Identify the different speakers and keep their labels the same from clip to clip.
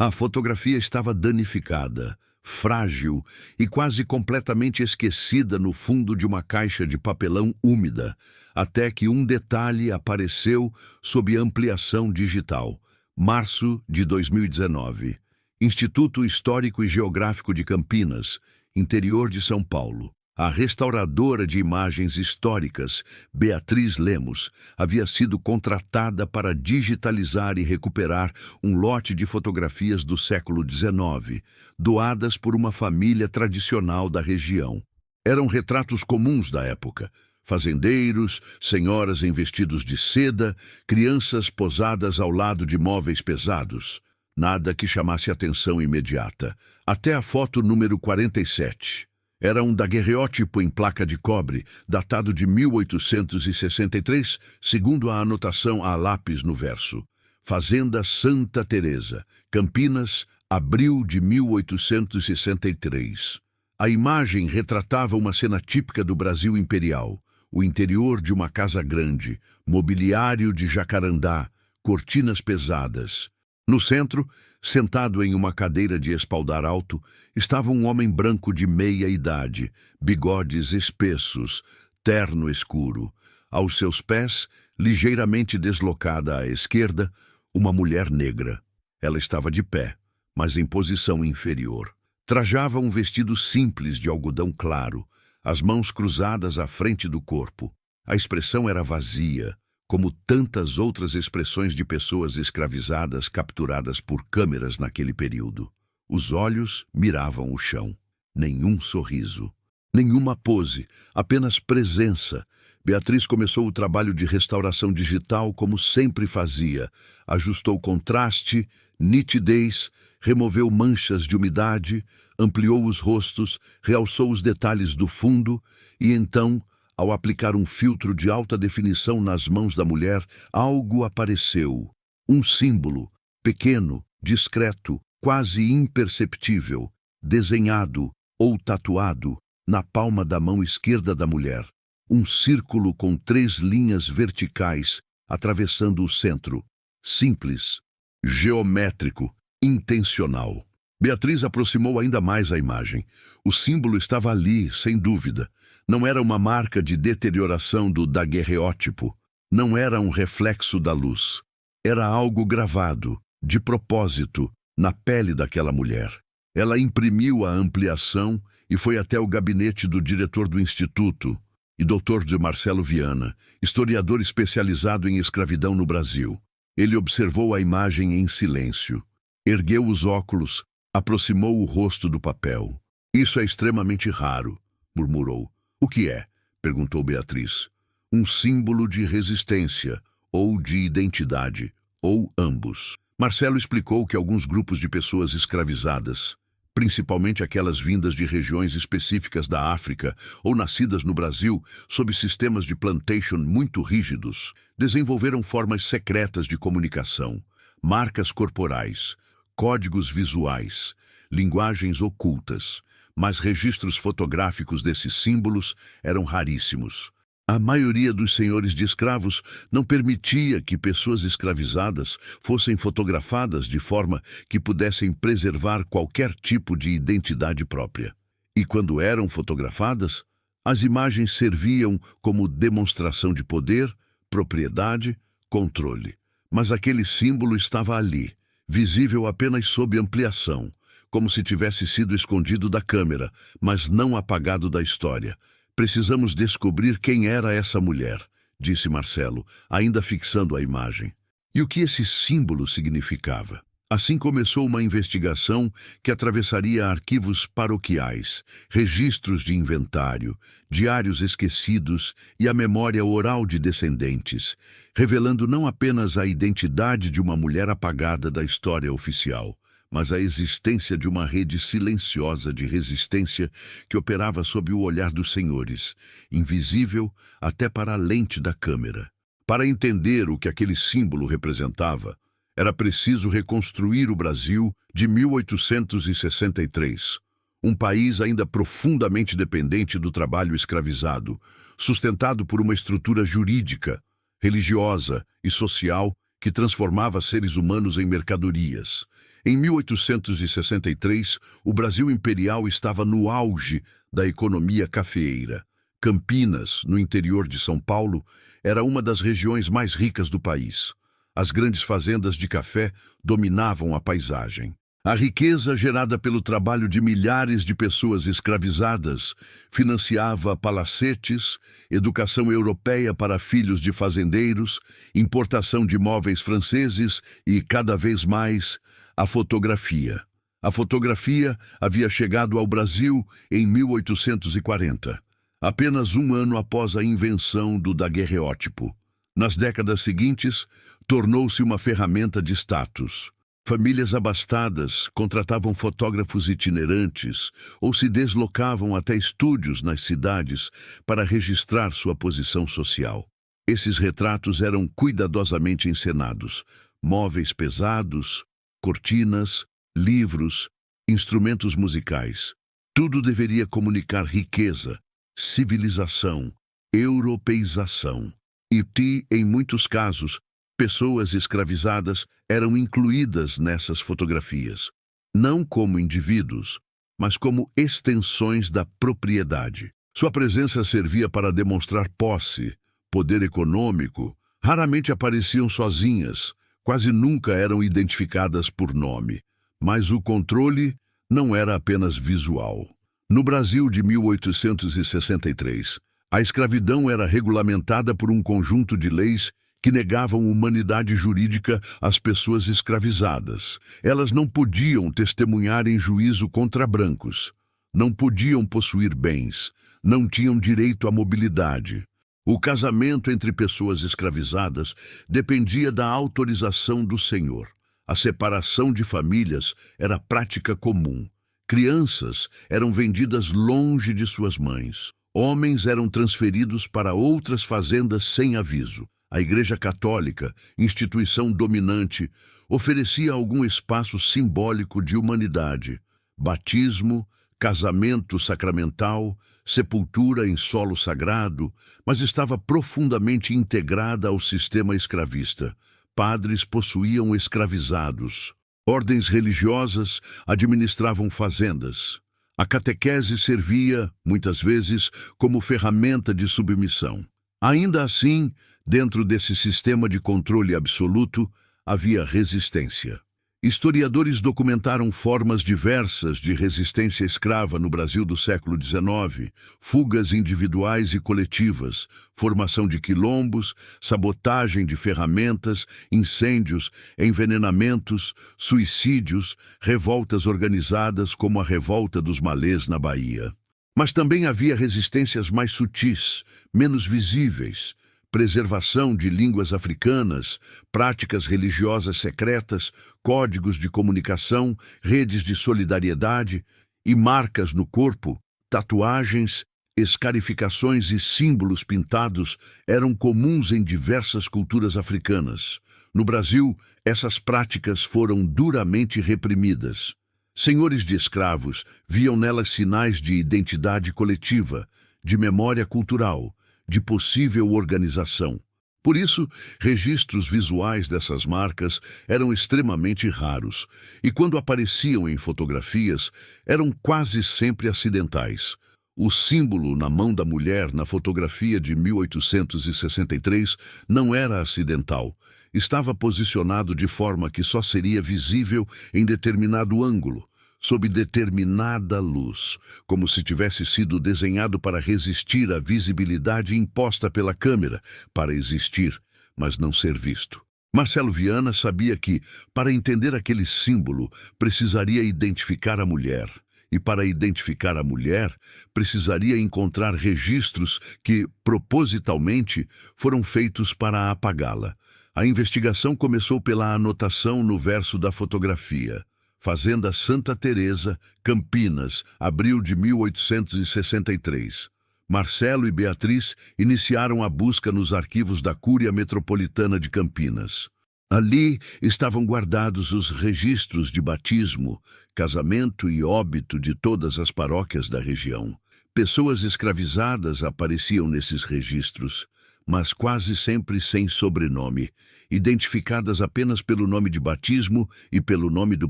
Speaker 1: A fotografia estava danificada, frágil e quase completamente esquecida no fundo de uma caixa de papelão úmida, até que um detalhe apareceu sob ampliação digital. Março de 2019. Instituto Histórico e Geográfico de Campinas, interior de São Paulo. A restauradora de imagens históricas, Beatriz Lemos, havia sido contratada para digitalizar e recuperar um lote de fotografias do século XIX, doadas por uma família tradicional da região. Eram retratos comuns da época: fazendeiros, senhoras em vestidos de seda, crianças posadas ao lado de móveis pesados. Nada que chamasse atenção imediata. Até a foto número 47. Era um daguerreótipo em placa de cobre, datado de 1863, segundo a anotação a lápis no verso. Fazenda Santa Teresa, Campinas, abril de 1863. A imagem retratava uma cena típica do Brasil imperial: o interior de uma casa grande, mobiliário de jacarandá, cortinas pesadas. No centro, sentado em uma cadeira de espaldar alto, estava um homem branco de meia idade, bigodes espessos, terno escuro. Aos seus pés, ligeiramente deslocada à esquerda, uma mulher negra. Ela estava de pé, mas em posição inferior. Trajava um vestido simples de algodão claro, as mãos cruzadas à frente do corpo. A expressão era vazia, como tantas outras expressões de pessoas escravizadas capturadas por câmeras naquele período. Os olhos miravam o chão. Nenhum sorriso, nenhuma pose, apenas presença. Beatriz começou o trabalho de restauração digital como sempre fazia. Ajustou contraste, nitidez, removeu manchas de umidade, ampliou os rostos, realçou os detalhes do fundo e então, ao aplicar um filtro de alta definição nas mãos da mulher, algo apareceu. Um símbolo, pequeno, discreto, quase imperceptível, desenhado ou tatuado na palma da mão esquerda da mulher. Um círculo com 3 linhas verticais atravessando o centro. Simples, geométrico, intencional. Beatriz aproximou ainda mais a imagem. O símbolo estava ali, sem dúvida. Não era uma marca de deterioração do daguerreótipo. Não era um reflexo da luz. Era algo gravado, de propósito, na pele daquela mulher. Ela imprimiu a ampliação e foi até o gabinete do diretor do Instituto, e Dr. de Marcelo Viana, historiador especializado em escravidão no Brasil. Ele observou a imagem em silêncio. Ergueu os óculos, aproximou o rosto do papel. "Isso é extremamente raro", murmurou. "O que é?" perguntou Beatriz. "Um símbolo de resistência, ou de identidade, ou ambos." Marcelo explicou que alguns grupos de pessoas escravizadas, principalmente aquelas vindas de regiões específicas da África ou nascidas no Brasil sob sistemas de plantation muito rígidos, desenvolveram formas secretas de comunicação, marcas corporais, códigos visuais, linguagens ocultas, mas registros fotográficos desses símbolos eram raríssimos. A maioria dos senhores de escravos não permitia que pessoas escravizadas fossem fotografadas de forma que pudessem preservar qualquer tipo de identidade própria. E quando eram fotografadas, as imagens serviam como demonstração de poder, propriedade, controle. Mas aquele símbolo estava ali, visível apenas sob ampliação, como se tivesse sido escondido da câmera, mas não apagado da história. "Precisamos descobrir quem era essa mulher", disse Marcelo, ainda fixando a imagem. E o que esse símbolo significava? Assim começou uma investigação que atravessaria arquivos paroquiais, registros de inventário, diários esquecidos e a memória oral de descendentes, revelando não apenas a identidade de uma mulher apagada da história oficial, mas a existência de uma rede silenciosa de resistência que operava sob o olhar dos senhores, invisível até para a lente da câmera. Para entender o que aquele símbolo representava, era preciso reconstruir o Brasil de 1863, um país ainda profundamente dependente do trabalho escravizado, sustentado por uma estrutura jurídica, religiosa e social que transformava seres humanos em mercadorias. Em 1863, o Brasil imperial estava no auge da economia cafeeira. Campinas, no interior de São Paulo, era uma das regiões mais ricas do país. As grandes fazendas de café dominavam a paisagem. A riqueza gerada pelo trabalho de milhares de pessoas escravizadas financiava palacetes, educação europeia para filhos de fazendeiros, importação de móveis franceses e, cada vez mais, a fotografia. A fotografia havia chegado ao Brasil em 1840, apenas um ano após a invenção do daguerreótipo. Nas décadas seguintes, tornou-se uma ferramenta de status. Famílias abastadas contratavam fotógrafos itinerantes ou se deslocavam até estúdios nas cidades para registrar sua posição social. Esses retratos eram cuidadosamente encenados. Móveis pesados, cortinas, livros, instrumentos musicais. Tudo deveria comunicar riqueza, civilização, europeização. E, em muitos casos, pessoas escravizadas eram incluídas nessas fotografias, não como indivíduos, mas como extensões da propriedade. Sua presença servia para demonstrar posse, poder econômico, raramente apareciam sozinhas, quase nunca eram identificadas por nome, mas o controle não era apenas visual. No Brasil de 1863, a escravidão era regulamentada por um conjunto de leis que negavam humanidade jurídica às pessoas escravizadas. Elas não podiam testemunhar em juízo contra brancos, não podiam possuir bens, não tinham direito à mobilidade. O casamento entre pessoas escravizadas dependia da autorização do senhor. A separação de famílias era prática comum. Crianças eram vendidas longe de suas mães. Homens eram transferidos para outras fazendas sem aviso. A Igreja Católica, instituição dominante, oferecia algum espaço simbólico de humanidade. Batismo, casamento sacramental, sepultura em solo sagrado, mas estava profundamente integrada ao sistema escravista. Padres possuíam escravizados. Ordens religiosas administravam fazendas. A catequese servia, muitas vezes, como ferramenta de submissão. Ainda assim, dentro desse sistema de controle absoluto, havia resistência. Historiadores documentaram formas diversas de resistência escrava no Brasil do século XIX, fugas individuais e coletivas, formação de quilombos, sabotagem de ferramentas, incêndios, envenenamentos, suicídios, revoltas organizadas como a Revolta dos Malês na Bahia. Mas também havia resistências mais sutis, menos visíveis, preservação de línguas africanas, práticas religiosas secretas, códigos de comunicação, redes de solidariedade e marcas no corpo, tatuagens, escarificações e símbolos pintados eram comuns em diversas culturas africanas. No Brasil, essas práticas foram duramente reprimidas. Senhores de escravos viam nelas sinais de identidade coletiva, de memória cultural, de possível organização. Por isso, registros visuais dessas marcas eram extremamente raros, e quando apareciam em fotografias, eram quase sempre acidentais. O símbolo na mão da mulher na fotografia de 1863 não era acidental. Estava posicionado de forma que só seria visível em determinado ângulo, sob determinada luz, como se tivesse sido desenhado para resistir à visibilidade imposta pela câmera, para existir, mas não ser visto. Marcelo Viana sabia que, para entender aquele símbolo, precisaria identificar a mulher. E para identificar a mulher, precisaria encontrar registros que, propositalmente, foram feitos para apagá-la. A investigação começou pela anotação no verso da fotografia. Fazenda Santa Teresa, Campinas, abril de 1863. Marcelo e Beatriz iniciaram a busca nos arquivos da Cúria Metropolitana de Campinas. Ali estavam guardados os registros de batismo, casamento e óbito de todas as paróquias da região. Pessoas escravizadas apareciam nesses registros, mas quase sempre sem sobrenome, identificadas apenas pelo nome de batismo e pelo nome do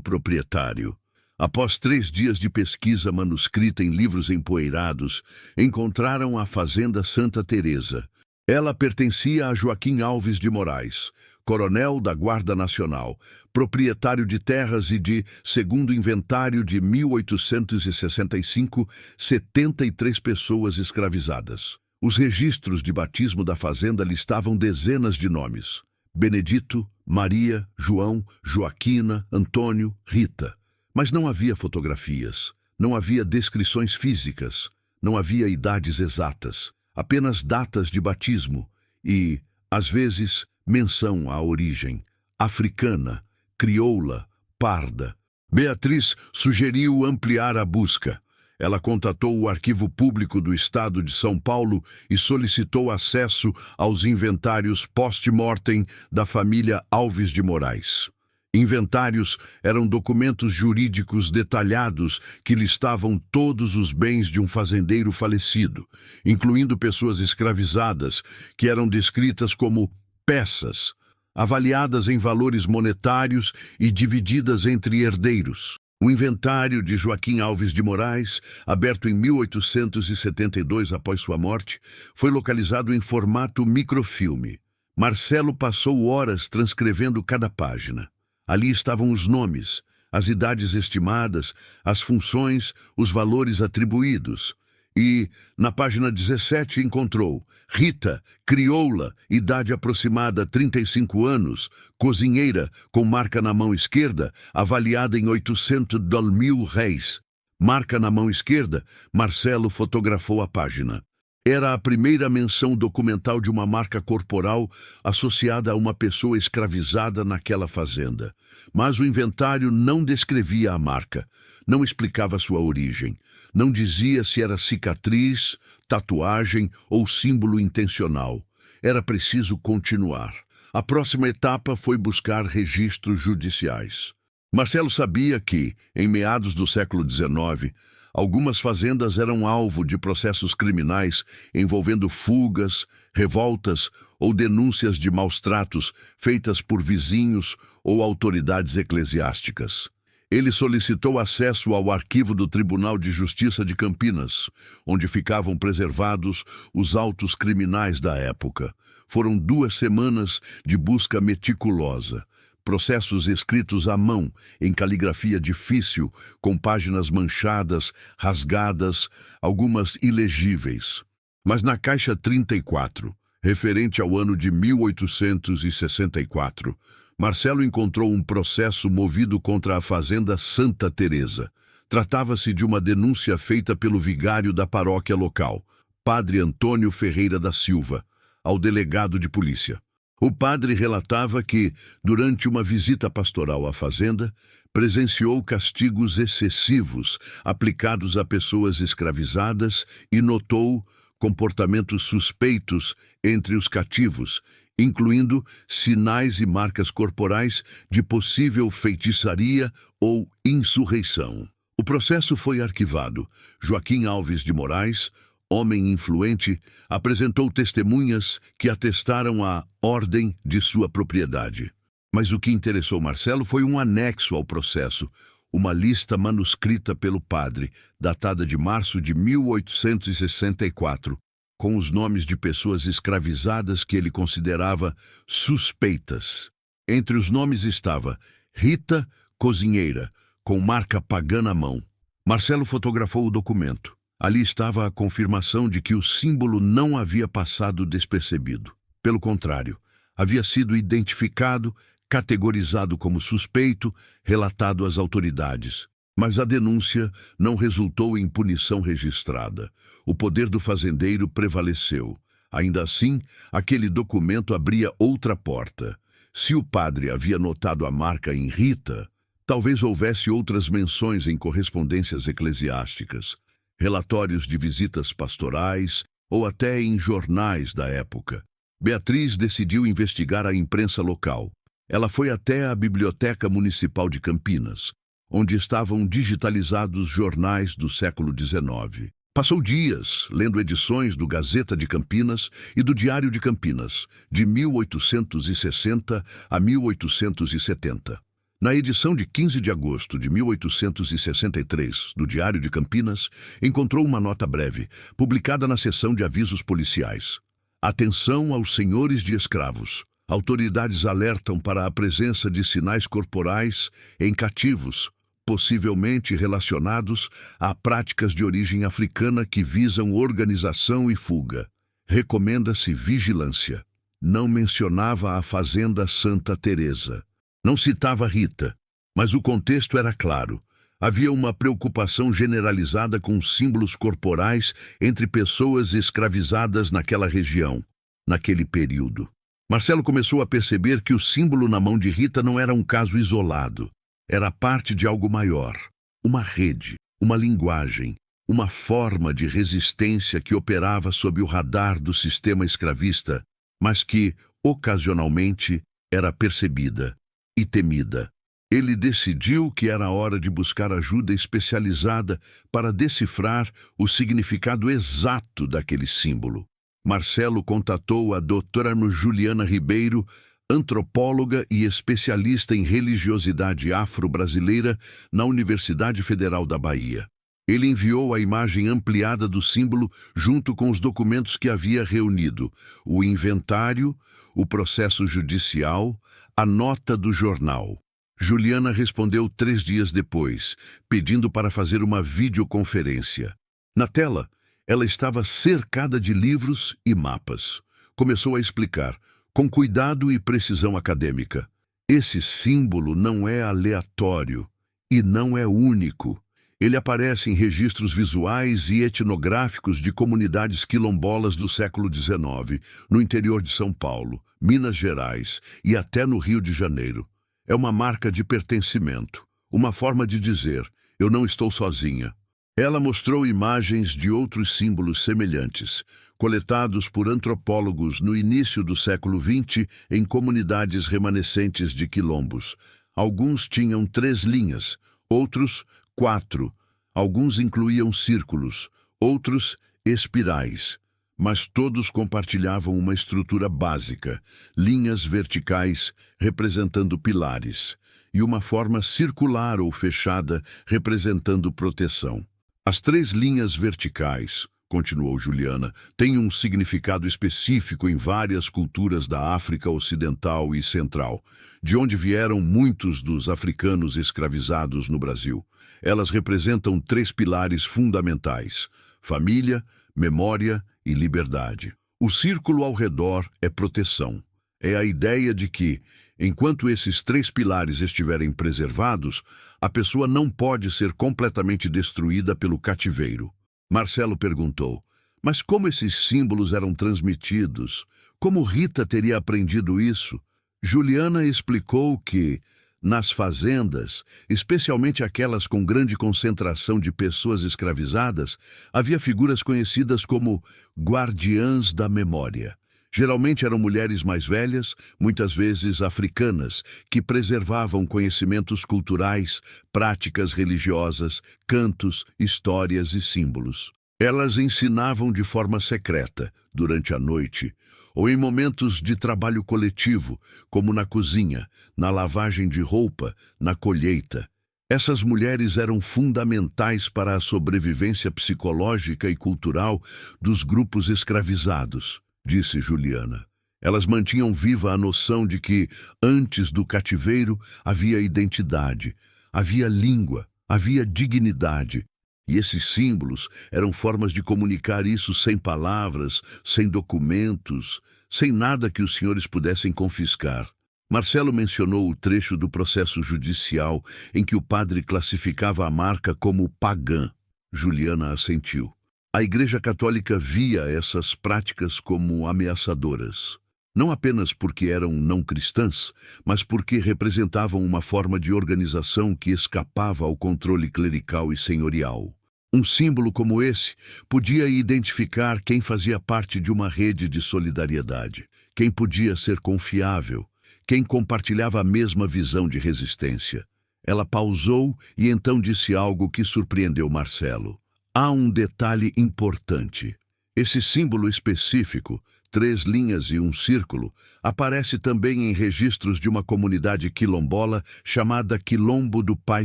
Speaker 1: proprietário. Após 3 dias de pesquisa manuscrita em livros empoeirados, encontraram a Fazenda Santa Teresa. Ela pertencia a Joaquim Alves de Moraes, coronel da Guarda Nacional, proprietário de terras e de, segundo o inventário de 1865, 73 pessoas escravizadas. Os registros de batismo da fazenda listavam dezenas de nomes: Benedito, Maria, João, Joaquina, Antônio, Rita. Mas não havia fotografias, não havia descrições físicas, não havia idades exatas, apenas datas de batismo e, às vezes, menção à origem: africana, crioula, parda. Beatriz sugeriu ampliar a busca. Ela contatou o Arquivo Público do Estado de São Paulo e solicitou acesso aos inventários post-mortem da família Alves de Moraes. Inventários eram documentos jurídicos detalhados que listavam todos os bens de um fazendeiro falecido, incluindo pessoas escravizadas, que eram descritas como peças, avaliadas em valores monetários e divididas entre herdeiros. O inventário de Joaquim Alves de Moraes, aberto em 1872 após sua morte, foi localizado em formato microfilme. Marcelo passou horas transcrevendo cada página. Ali estavam os nomes, as idades estimadas, as funções, os valores atribuídos. E, na página 17, encontrou Rita, crioula, idade aproximada 35 anos, cozinheira, com marca na mão esquerda, avaliada em 800 mil réis. Marca na mão esquerda, Marcelo fotografou a página. Era a primeira menção documental de uma marca corporal associada a uma pessoa escravizada naquela fazenda. Mas o inventário não descrevia a marca, não explicava sua origem, não dizia se era cicatriz, tatuagem ou símbolo intencional. Era preciso continuar. A próxima etapa foi buscar registros judiciais. Marcelo sabia que, em meados do século XIX, algumas fazendas eram alvo de processos criminais envolvendo fugas, revoltas ou denúncias de maus-tratos feitas por vizinhos ou autoridades eclesiásticas. Ele solicitou acesso ao arquivo do Tribunal de Justiça de Campinas, onde ficavam preservados os autos criminais da época. Foram 2 semanas de busca meticulosa. Processos escritos à mão, em caligrafia difícil, com páginas manchadas, rasgadas, algumas ilegíveis. Mas na caixa 34, referente ao ano de 1864, Marcelo encontrou um processo movido contra a Fazenda Santa Teresa. Tratava-se de uma denúncia feita pelo vigário da paróquia local, Padre Antônio Ferreira da Silva, ao delegado de polícia. O padre relatava que, durante uma visita pastoral à fazenda, presenciou castigos excessivos aplicados a pessoas escravizadas e notou comportamentos suspeitos entre os cativos, incluindo sinais e marcas corporais de possível feitiçaria ou insurreição. O processo foi arquivado. Joaquim Alves de Moraes, homem influente, apresentou testemunhas que atestaram a ordem de sua propriedade. Mas o que interessou Marcelo foi um anexo ao processo, uma lista manuscrita pelo padre, datada de março de 1864, com os nomes de pessoas escravizadas que ele considerava suspeitas. Entre os nomes estava Rita, cozinheira, com marca pagã na mão. Marcelo fotografou o documento. Ali estava a confirmação de que o símbolo não havia passado despercebido. Pelo contrário, havia sido identificado, categorizado como suspeito, relatado às autoridades. Mas a denúncia não resultou em punição registrada. O poder do fazendeiro prevaleceu. Ainda assim, aquele documento abria outra porta. Se o padre havia notado a marca em Rita, talvez houvesse outras menções em correspondências eclesiásticas, relatórios de visitas pastorais ou até em jornais da época. Beatriz decidiu investigar a imprensa local. Ela foi até a Biblioteca Municipal de Campinas, onde estavam digitalizados jornais do século XIX. Passou dias lendo edições do Gazeta de Campinas e do Diário de Campinas, de 1860 a 1870. Na edição de 15 de agosto de 1863 do Diário de Campinas, encontrou uma nota breve, publicada na seção de avisos policiais. Atenção aos senhores de escravos. Autoridades alertam para a presença de sinais corporais em cativos, possivelmente relacionados a práticas de origem africana que visam organização e fuga. Recomenda-se vigilância. Não mencionava a fazenda Santa Teresa. Não citava Rita, mas o contexto era claro. Havia uma preocupação generalizada com símbolos corporais entre pessoas escravizadas naquela região, naquele período. Marcelo começou a perceber que o símbolo na mão de Rita não era um caso isolado. Era parte de algo maior, uma rede, uma linguagem, uma forma de resistência que operava sob o radar do sistema escravista, mas que, ocasionalmente, era percebida e temida. Ele decidiu que era hora de buscar ajuda especializada para decifrar o significado exato daquele símbolo. Marcelo contatou a doutora Juliana Ribeiro, antropóloga e especialista em religiosidade afro-brasileira na Universidade Federal da Bahia. Ele enviou a imagem ampliada do símbolo junto com os documentos que havia reunido, o inventário, o processo judicial, a nota do jornal. Juliana respondeu 3 dias depois, pedindo para fazer uma videoconferência. Na tela, ela estava cercada de livros e mapas. Começou a explicar, com cuidado e precisão acadêmica. Esse símbolo não é aleatório e não é único. Ele aparece em registros visuais e etnográficos de comunidades quilombolas do século XIX, no interior de São Paulo, Minas Gerais e até no Rio de Janeiro. É uma marca de pertencimento, uma forma de dizer, eu não estou sozinha. Ela mostrou imagens de outros símbolos semelhantes, coletados por antropólogos no início do século XX em comunidades remanescentes de quilombos. Alguns tinham 3 linhas, outros 4. Alguns incluíam círculos, outros espirais. Mas todos compartilhavam uma estrutura básica, linhas verticais representando pilares, e uma forma circular ou fechada representando proteção. As 3 linhas verticais, continuou Juliana, têm um significado específico em várias culturas da África Ocidental e Central, de onde vieram muitos dos africanos escravizados no Brasil. Elas representam 3 pilares fundamentais: família, memória e liberdade. O círculo ao redor é proteção. É a ideia de que, enquanto esses 3 pilares estiverem preservados, a pessoa não pode ser completamente destruída pelo cativeiro. Marcelo perguntou, mas como esses símbolos eram transmitidos? Como Rita teria aprendido isso? Juliana explicou que, nas fazendas, especialmente aquelas com grande concentração de pessoas escravizadas, havia figuras conhecidas como guardiãs da memória. Geralmente eram mulheres mais velhas, muitas vezes africanas, que preservavam conhecimentos culturais, práticas religiosas, cantos, histórias e símbolos. Elas ensinavam de forma secreta, durante a noite, ou em momentos de trabalho coletivo, como na cozinha, na lavagem de roupa, na colheita. Essas mulheres eram fundamentais para a sobrevivência psicológica e cultural dos grupos escravizados, disse Juliana. Elas mantinham viva a noção de que, antes do cativeiro, havia identidade, havia língua, havia dignidade. E esses símbolos eram formas de comunicar isso sem palavras, sem documentos, sem nada que os senhores pudessem confiscar. Marcelo mencionou o trecho do processo judicial em que o padre classificava a marca como pagã. Juliana assentiu. A Igreja Católica via essas práticas como ameaçadoras. Não apenas porque eram não cristãs, mas porque representavam uma forma de organização que escapava ao controle clerical e senhorial. Um símbolo como esse podia identificar quem fazia parte de uma rede de solidariedade, quem podia ser confiável, quem compartilhava a mesma visão de resistência. Ela pausou e então disse algo que surpreendeu Marcelo. Há um detalhe importante. Esse símbolo específico, 3 linhas e um círculo, aparece também em registros de uma comunidade quilombola chamada Quilombo do Pai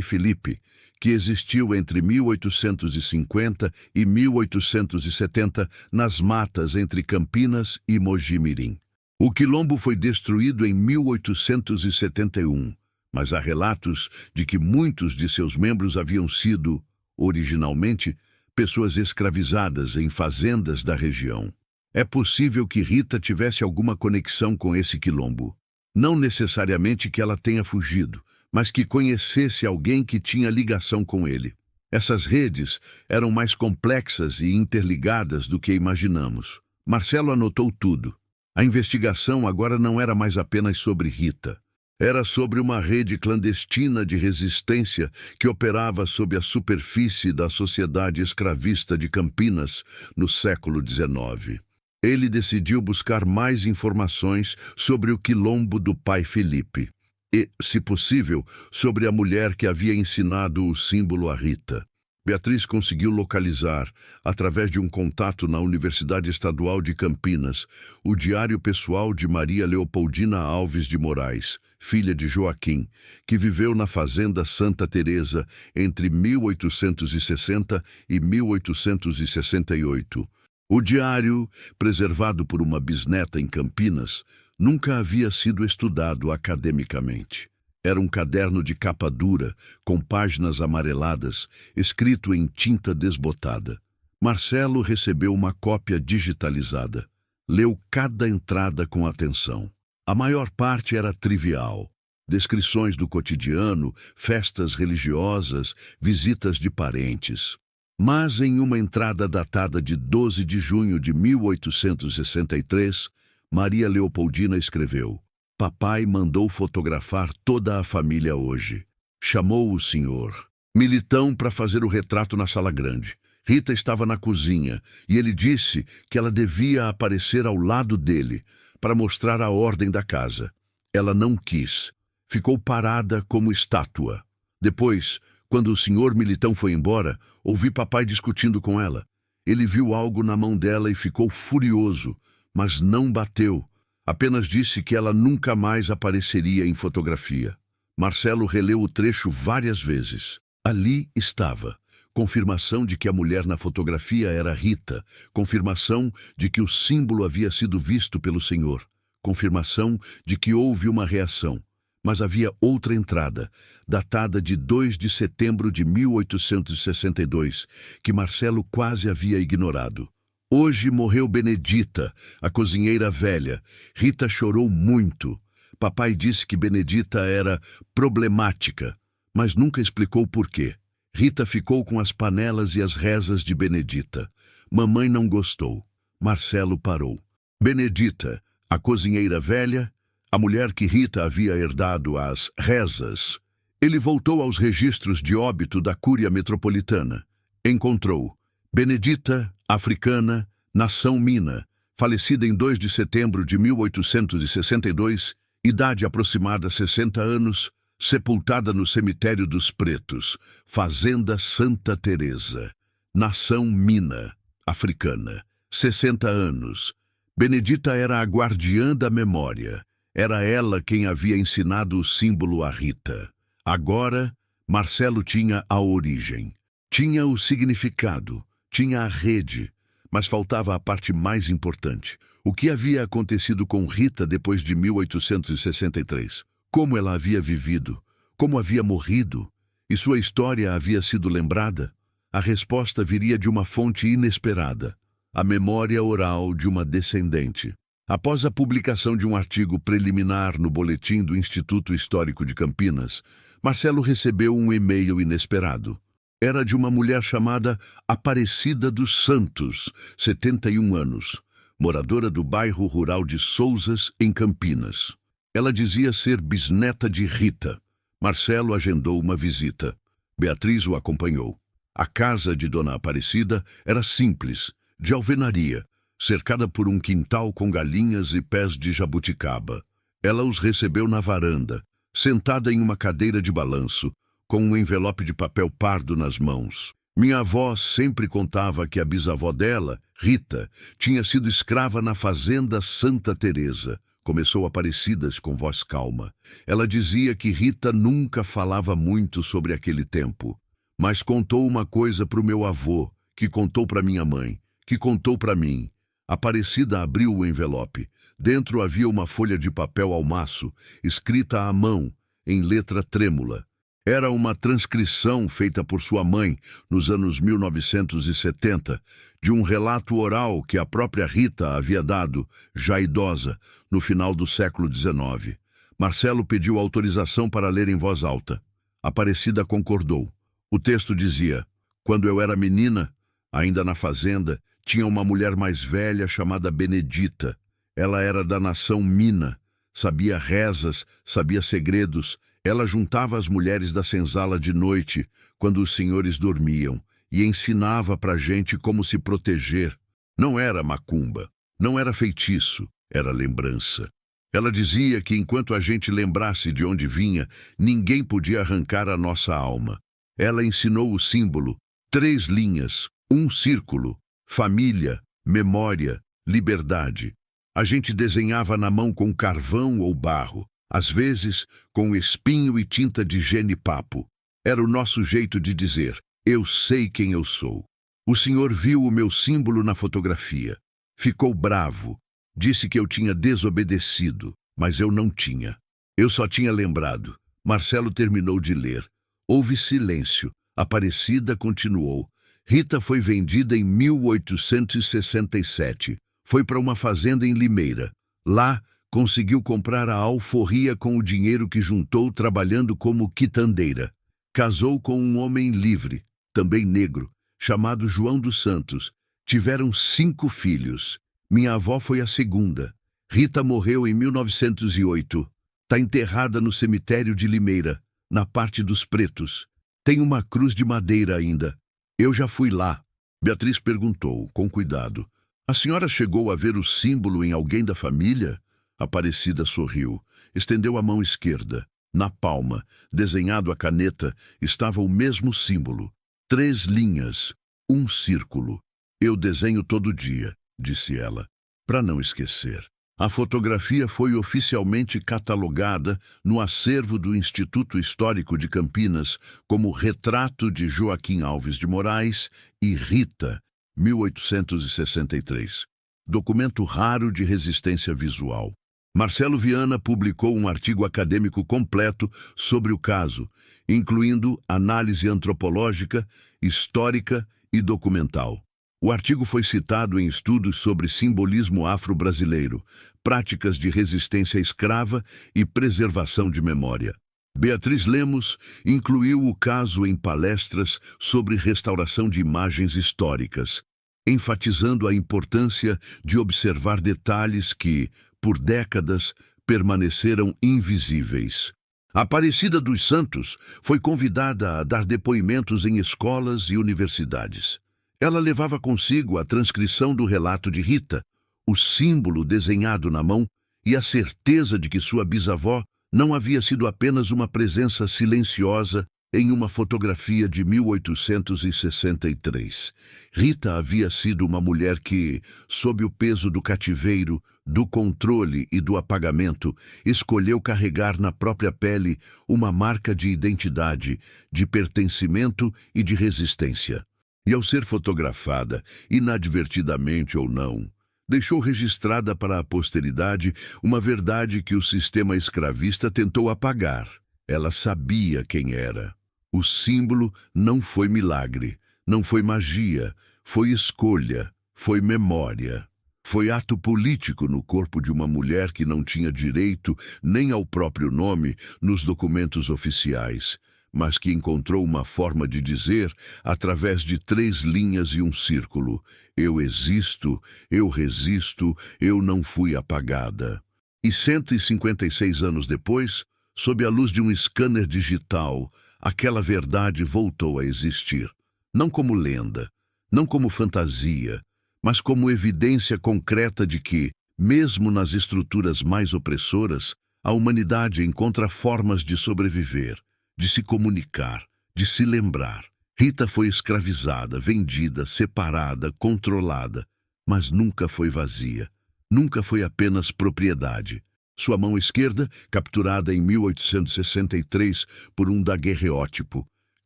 Speaker 1: Felipe, que existiu entre 1850 e 1870 nas matas entre Campinas e Mogi-mirim. O quilombo foi destruído em 1871, mas há relatos de que muitos de seus membros haviam sido, originalmente, pessoas escravizadas em fazendas da região. É possível que Rita tivesse alguma conexão com esse quilombo. Não necessariamente que ela tenha fugido, mas que conhecesse alguém que tinha ligação com ele. Essas redes eram mais complexas e interligadas do que imaginamos. Marcelo anotou tudo. A investigação agora não era mais apenas sobre Rita. Era sobre uma rede clandestina de resistência que operava sob a superfície da sociedade escravista de Campinas no século XIX. Ele decidiu buscar mais informações sobre o quilombo do Pai Felipe e, se possível, sobre a mulher que havia ensinado o símbolo a Rita. Beatriz conseguiu localizar, através de um contato na Universidade Estadual de Campinas, o diário pessoal de Maria Leopoldina Alves de Moraes, filha de Joaquim, que viveu na fazenda Santa Teresa entre 1860 e 1868. O diário, preservado por uma bisneta em Campinas, nunca havia sido estudado academicamente. Era um caderno de capa dura, com páginas amareladas, escrito em tinta desbotada. Marcelo recebeu uma cópia digitalizada. Leu cada entrada com atenção. A maior parte era trivial. Descrições do cotidiano, festas religiosas, visitas de parentes. Mas em uma entrada datada de 12 de junho de 1863, Maria Leopoldina escreveu: "Papai mandou fotografar toda a família hoje. Chamou o senhor Militão para fazer o retrato na sala grande. Rita estava na cozinha e ele disse que ela devia aparecer ao lado dele para mostrar a ordem da casa. Ela não quis. Ficou parada como estátua. Depois, quando o senhor Militão foi embora, ouvi papai discutindo com ela. Ele viu algo na mão dela e ficou furioso, mas não bateu. Apenas disse que ela nunca mais apareceria em fotografia." Marcelo releu o trecho várias vezes. Ali estava. Confirmação de que a mulher na fotografia era Rita. Confirmação de que o símbolo havia sido visto pelo senhor. Confirmação de que houve uma reação. Mas havia outra entrada, datada de 2 de setembro de 1862, que Marcelo quase havia ignorado. "Hoje morreu Benedita, a cozinheira velha. Rita chorou muito. Papai disse que Benedita era problemática, mas nunca explicou por quê. Rita ficou com as panelas e as rezas de Benedita. Mamãe não gostou." Marcelo parou. Benedita, a cozinheira velha, a mulher que Rita havia herdado as rezas. Ele voltou aos registros de óbito da Cúria Metropolitana. Encontrou Benedita, africana, nação Mina, falecida em 2 de setembro de 1862, idade aproximada 60 anos, sepultada no Cemitério dos Pretos, Fazenda Santa Teresa. Nação Mina, africana, 60 anos. Benedita era a guardiã da memória. Era ela quem havia ensinado o símbolo a Rita. Agora, Marcelo tinha a origem. Tinha o significado, tinha a rede, mas faltava a parte mais importante. O que havia acontecido com Rita depois de 1863? Como ela havia vivido? Como havia morrido? E sua história havia sido lembrada? A resposta viria de uma fonte inesperada: a memória oral de uma descendente. Após a publicação de um artigo preliminar no boletim do Instituto Histórico de Campinas, Marcelo recebeu um e-mail inesperado. Era de uma mulher chamada Aparecida dos Santos, 71 anos, moradora do bairro rural de Sousas, em Campinas. Ela dizia ser bisneta de Rita. Marcelo agendou uma visita. Beatriz o acompanhou. A casa de Dona Aparecida era simples, de alvenaria, cercada por um quintal com galinhas e pés de jabuticaba. Ela os recebeu na varanda, sentada em uma cadeira de balanço, com um envelope de papel pardo nas mãos. Minha avó sempre contava que a bisavó dela, Rita, tinha sido escrava na fazenda Santa Teresa. Começou Aparecidas com voz calma. Ela dizia que Rita nunca falava muito sobre aquele tempo, mas contou uma coisa para o meu avô, que contou para minha mãe, que contou para mim. Aparecida abriu o envelope. Dentro havia uma folha de papel ao maço, escrita à mão, em letra trêmula. Era uma transcrição feita por sua mãe, nos anos 1970, de um relato oral que a própria Rita havia dado, já idosa, no final do século XIX. Marcelo pediu autorização para ler em voz alta. Aparecida concordou. O texto dizia: quando eu era menina, ainda na fazenda, tinha uma mulher mais velha chamada Benedita. Ela era da nação Mina, sabia rezas, sabia segredos. Ela juntava as mulheres da senzala de noite, quando os senhores dormiam, e ensinava pra gente como se proteger. Não era macumba, não era feitiço, era lembrança. Ela dizia que enquanto a gente lembrasse de onde vinha, ninguém podia arrancar a nossa alma. Ela ensinou o símbolo, 3 linhas, um círculo, família, memória, liberdade. A gente desenhava na mão com carvão ou barro, às vezes com espinho e tinta de genipapo. Era o nosso jeito de dizer: eu sei quem eu sou. O senhor viu o meu símbolo na fotografia. Ficou bravo. Disse que eu tinha desobedecido, mas eu não tinha. Eu só tinha lembrado. Marcelo terminou de ler. Houve silêncio. Aparecida continuou. Rita foi vendida em 1867. Foi para uma fazenda em Limeira. Lá, conseguiu comprar a alforria com o dinheiro que juntou trabalhando como quitandeira. Casou com um homem livre, também negro, chamado João dos Santos. Tiveram 5 filhos. Minha avó foi a segunda. Rita morreu em 1908. Está enterrada no cemitério de Limeira, na parte dos pretos. Tem uma cruz de madeira ainda. Eu já fui lá. Beatriz perguntou, com cuidado: a senhora chegou a ver o símbolo em alguém da família? Aparecida sorriu. Estendeu a mão esquerda. Na palma, desenhado à caneta, estava o mesmo símbolo. 3 linhas, um círculo. Eu desenho todo dia, disse ela, para não esquecer. A fotografia foi oficialmente catalogada no acervo do Instituto Histórico de Campinas como Retrato de Joaquim Alves de Moraes e Rita, 1863. Documento raro de resistência visual. Marcelo Viana publicou um artigo acadêmico completo sobre o caso, incluindo análise antropológica, histórica e documental. O artigo foi citado em estudos sobre simbolismo afro-brasileiro, práticas de resistência escrava e preservação de memória. Beatriz Lemos incluiu o caso em palestras sobre restauração de imagens históricas, enfatizando a importância de observar detalhes que, por décadas, permaneceram invisíveis. Aparecida dos Santos foi convidada a dar depoimentos em escolas e universidades. Ela levava consigo a transcrição do relato de Rita, o símbolo desenhado na mão e a certeza de que sua bisavó não havia sido apenas uma presença silenciosa em uma fotografia de 1863. Rita havia sido uma mulher que, sob o peso do cativeiro, do controle e do apagamento, escolheu carregar na própria pele uma marca de identidade, de pertencimento e de resistência. E ao ser fotografada, inadvertidamente ou não, deixou registrada para a posteridade uma verdade que o sistema escravista tentou apagar. Ela sabia quem era. O símbolo não foi milagre, não foi magia, foi escolha, foi memória. Foi ato político no corpo de uma mulher que não tinha direito nem ao próprio nome nos documentos oficiais, mas que encontrou uma forma de dizer através de 3 linhas e um círculo: eu existo, eu resisto, eu não fui apagada. E 156 anos depois, sob a luz de um scanner digital, aquela verdade voltou a existir. Não como lenda, não como fantasia, mas como evidência concreta de que, mesmo nas estruturas mais opressoras, a humanidade encontra formas de sobreviver, de se comunicar, de se lembrar. Rita foi escravizada, vendida, separada, controlada, mas nunca foi vazia. Nunca foi apenas propriedade. Sua mão esquerda, capturada em 1863 por um daguerreótipo,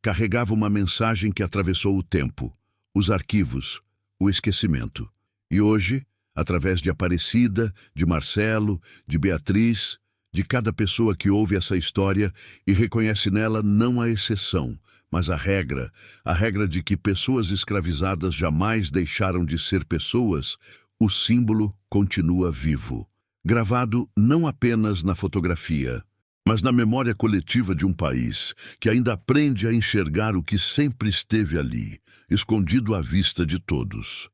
Speaker 1: carregava uma mensagem que atravessou o tempo, os arquivos, o esquecimento. E hoje, através de Aparecida, de Marcelo, de Beatriz, de cada pessoa que ouve essa história e reconhece nela não a exceção, mas a regra de que pessoas escravizadas jamais deixaram de ser pessoas, o símbolo continua vivo. Gravado não apenas na fotografia, mas na memória coletiva de um país que ainda aprende a enxergar o que sempre esteve ali, escondido à vista de todos.